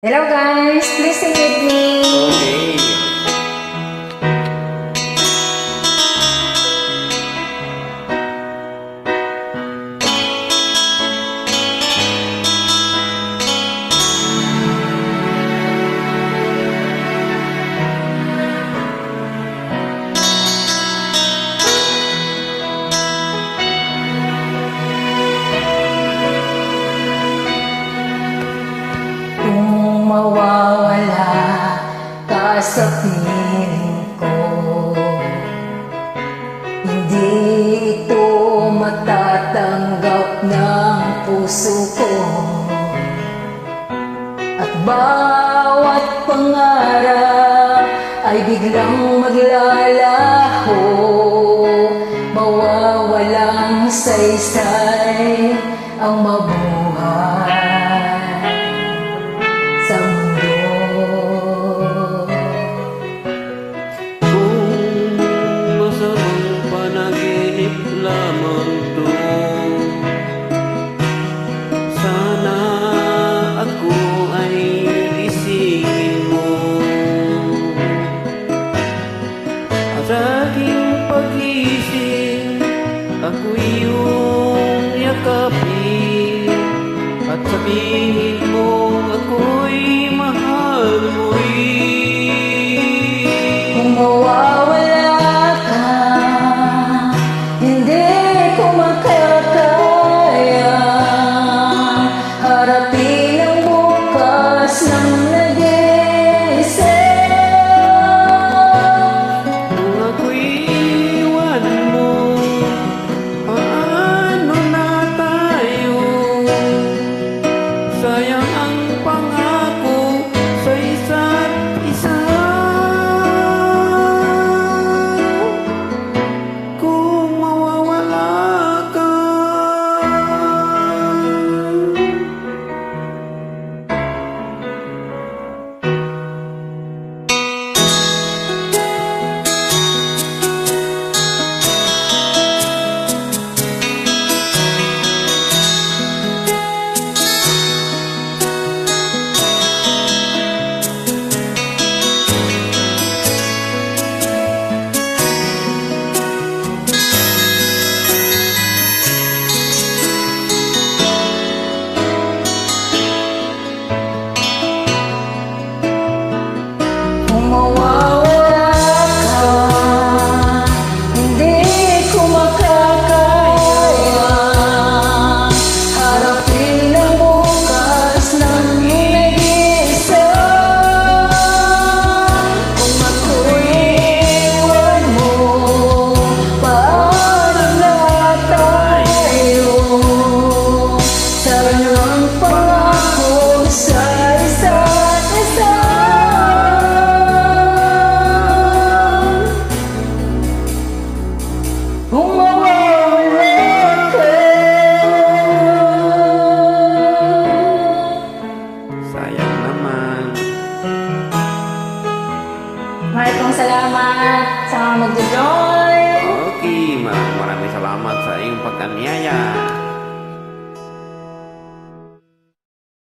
Hello guys, please sing with me. Okay. Kung mawawala ka sa piling ko, hindi ito matatanggap ng puso ko. At bawat pangarap ay biglang maglalaho, mawawalang saysay ang mabuhay sa mundo. Kung masamang panaginip lamang to, sana ako ay gisingin mo. At aking pag-ising, ako iyong yakapin at sabihin mo ako'y mahal mo rin. Kung mawawala ka, hindi ko makakaya harapin ang bukas ng nag-iisa. Kung ako'y iwanan mo, paano na tayo? Sayang ang pangako sa isa't isa. Kung mawawala ka, Kung mawawala ka, hindi ko makakaya harapin ang bukas ng nag-iisa. Kung ako'y iwan mo, paano na tayo? Sayang ang pangako sa isa't isa. Kung mawawala ka, sayang naman. maraming salamat sa mga magjo-join. Okay, maraming salamat sa iyong pagkanyaya.